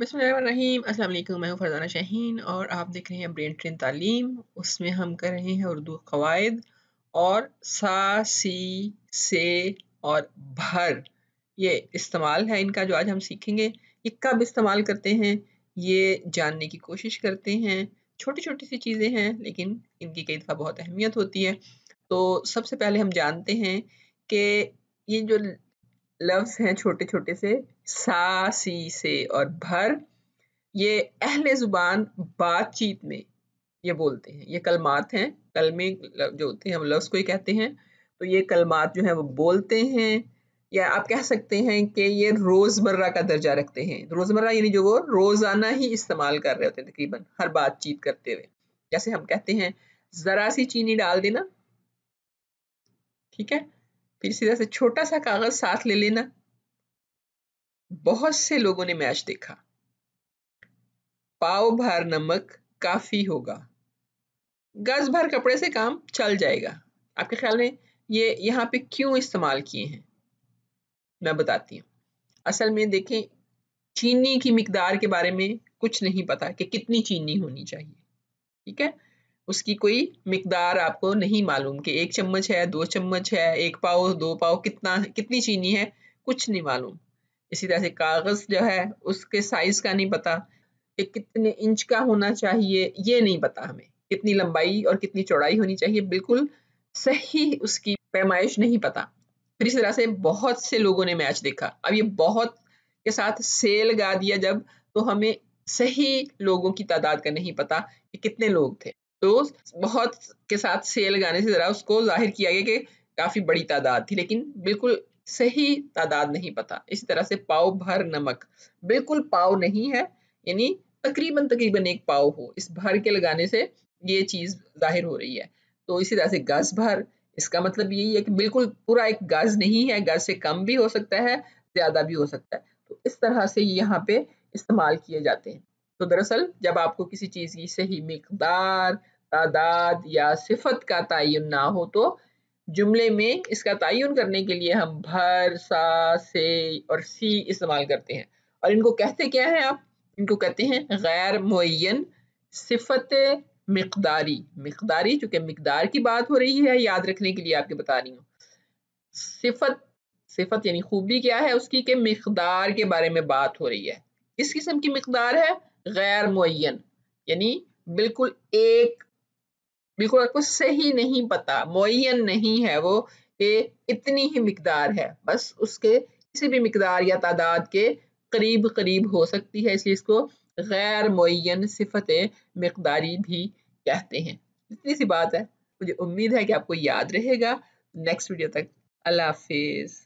बिस्मिल्लाहिर्रहमानिर्रहीम। अस्सलाम वालेकुम, मैं हूँ फरजाना शाहीन और आप देख रहे हैं ब्रेन ट्रेन तालीम। उसमें हम कर रहे हैं उर्दू क़वाइद और सा, सी, से और भर। ये इस्तेमाल है इनका जो आज हम सीखेंगे। ये कब इस्तेमाल करते हैं ये जानने की कोशिश करते हैं। छोटी छोटी सी चीज़ें हैं लेकिन इनकी कई दफ़ा बहुत अहमियत होती है। तो सबसे पहले हम जानते हैं कि ये जो लफ्ज़ हैं छोटे छोटे से सा, सी, से और भर, ये अहले ज़ुबान बातचीत में ये बोलते हैं। ये कलमात हैं, कलमे जो होते हैं हम लफ्ज़ को ही कहते हैं। तो ये कलमात जो हैं वो बोलते हैं, या आप कह सकते हैं कि ये रोज़मर्रा का दर्जा रखते हैं। रोज़मर्रा यानी जो वो रोज़ाना ही इस्तेमाल कर रहे होते हैं तकरीबन हर बातचीत करते हुए। जैसे हम कहते हैं ज़रा सी चीनी डाल देना, ठीक है? फिर इसी तरह से छोटा सा कागज़ साथ ले लेना। बहुत से लोगों ने मैच देखा। पाव भर नमक काफी होगा, गज भर कपड़े से काम चल जाएगा। आपके ख्याल में ये यहाँ पे क्यों इस्तेमाल किए हैं, मैं बताती हूँ। असल में देखें, चीनी की मिकदार के बारे में कुछ नहीं पता कि कितनी चीनी होनी चाहिए, ठीक है? उसकी कोई मिकदार आपको नहीं मालूम कि 1 चम्मच है, 2 चम्मच है, 1 पाव, 2 पाव, कितनी चीनी है, कुछ नहीं मालूम। इसी तरह से कागज जो है उसके साइज का नहीं पता कि कितने इंच का होना चाहिए, ये नहीं पता हमें। कितनी लंबाई और कितनी चौड़ाई होनी चाहिए, बिल्कुल सही उसकी पैमाइश नहीं पता। फिर इस तरह से बहुत से लोगों ने मैच देखा। अब ये बहुत के साथ से लगा दिया जब, तो हमें सही लोगों की तादाद का नहीं पता कि कितने लोग थे। तो बहुत के साथ से लगाने से ज़रा उसको ज़ाहिर किया गया कि काफ़ी बड़ी तादाद थी, लेकिन बिल्कुल सही तादाद नहीं पता। इसी तरह से पाव भर नमक, बिल्कुल पाव नहीं है, यानी तकरीबन तकरीबन 1 पाव हो। इस भर के लगाने से ये चीज़ ज़ाहिर हो रही है। तो इसी तरह से गज भर, इसका मतलब यही है कि बिल्कुल पूरा 1 गज नहीं है, गज से कम भी हो सकता है, ज़्यादा भी हो सकता है। तो इस तरह से यहाँ पे इस्तेमाल किए जाते हैं। तो दरअसल जब आपको किसी चीज़ की सही मिकदार, तादाद या सिफत का तयन ना हो, तो जुमले में इसका तयन करने के लिए हम भर, सा, से और सी इस्तेमाल करते हैं। और इनको कहते क्या हैं आप? इनको कहते हैं गैर मुअय्यन सिफत मिकदारी। मिकदारी, चूंकि मिकदार की बात हो रही है, याद रखने के लिए आपके बता रही हूँ। सिफत, सिफत यानी खूबी क्या है उसकी, के मिकदार के बारे में बात हो रही है। किस किस्म की मिकदार है? गैर मुअय्यन, यानी बिल्कुल बिल्कुल आपको सही नहीं पता, मुअय्यन नहीं है वो कि इतनी ही मिकदार है, बस उसके किसी भी मिकदार या तादाद के करीब करीब हो सकती है, इसलिए इसको गैर मुअय्यन सिफत मिकदारी भी कहते हैं। इतनी सी बात है, मुझे उम्मीद है कि आपको याद रहेगा। नेक्स्ट वीडियो तक अल्लाह हाफिज।